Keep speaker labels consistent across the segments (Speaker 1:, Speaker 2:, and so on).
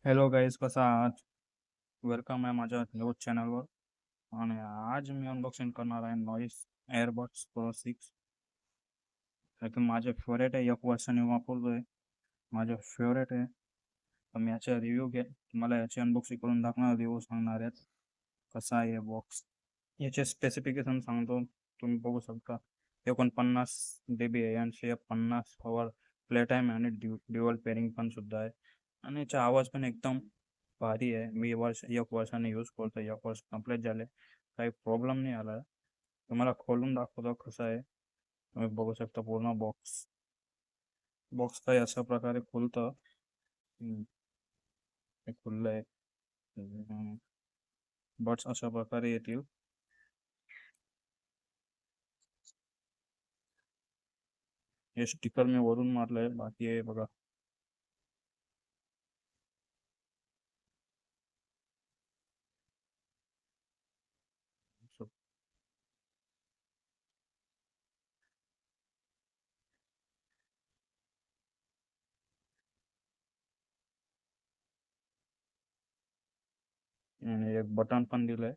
Speaker 1: Hello guys, कसा आहात? Welcome आहे माझ्या न्यूज चॅनलवर. आणि आज मी अनबॉक्सिंग करणार आहे नॉईस एअरबड्स प्रो 6. एकदम माझे फेवरेट आहे, 1 वर्षाने वापरतोय. माझे फेवरेट आहे. तर मी याचा रिव्ह्यू मला याची अनबॉक्सिंग करून दाखवणार, रिव्ह्यू सांगणार आहेत कसा आहे बॉक्स. याचे स्पेसिफिकेशन सांगतो. तुम्ही बघू शकता 49 DB आहे, 850 पॉवर प्ले टाईम आणि ड्युअल पेअरिंग पण सुद्धा आहे. आणि याचा आवाज पण एकदम भारी आहे. मी 1 वर्षाने यूज करतो, 1 वर्ष कंप्लीट झाले, काही प्रॉब्लेम नाही आला. तुम्हाला खोलून दाखवतो कसं आहे. तुम्ही बघू शकता पूर्ण बॉक्स. बॉक्स काही अशा प्रकारे खुलतं. हम्म, हे खुललंय. बट्स अशा प्रकारे येतील. हे स्टिकर मी वरून मारलंय, बाकी आहे बघा. आणि एक बटन पण दिलंय.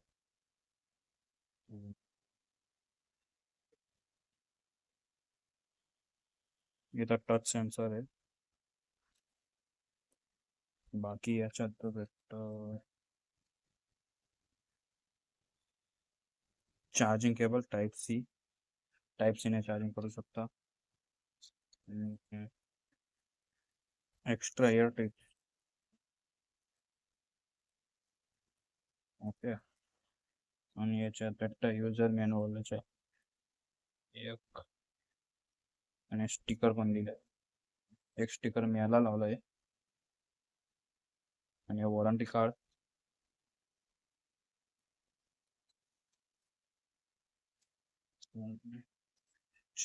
Speaker 1: इथं टच सेन्सर आहे. बाकी याच्यात भेटतं चार्जिंग केबल टाईप सी ने चार्जिंग करू शकता. Extra air type. ओके. आणि याच्यात भेटतं युजर मॅन्युअल एक, आणि स्टिकर पण दिलंय. एक स्टिकर मी याला लावलंय, आणि वॉरंटी कार्ड.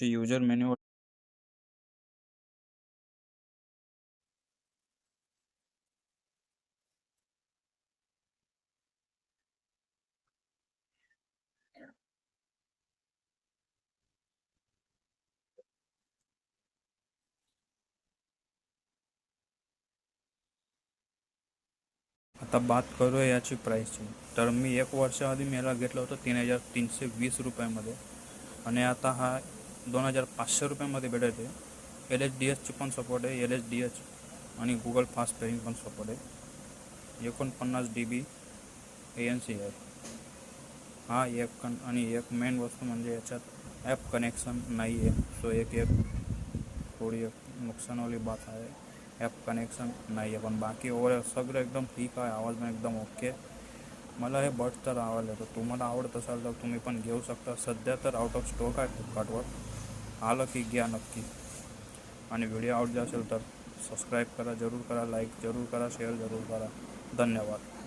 Speaker 1: User manual. आता बात करूया याची प्राईसची. तर मी 1 वर्ष आधी मी याला घेतलं होतं 3,320 रुपयामध्ये. आणि आता हा 2,500 रुपयामध्ये भेटत आहे. LHDHची पण सपोर्ट आहे, LHDH आणि गुगल फास्ट पेअरिंग पण सपोर्ट आहे. 49 DB ANC आहे हा एक. आणि एक मेन वस्तू म्हणजे याच्यात ॲप कनेक्शन नाही आहे. सो एक थोडी एक नुकसानवाली बात आहे, ॲप कनेक्शन नाही आहे. पण बाकी ओव्हरऑल सगळं एकदम ठीक आहे. आवाज पण एकदम ओके. मला हे बड्स तर आवडले. तर तुम्हाला आवडत असाल तर तुम्ही पण घेऊ शकता. सध्या तर आउट ऑफ स्टॉक आहे फ्लिपकार्टवर. आलं की घ्या नक्की. आणि व्हिडिओ आवडला असेल तर सबस्क्राईब करा, जरूर करा, लाईक जरूर करा, शेअर जरूर करा. धन्यवाद.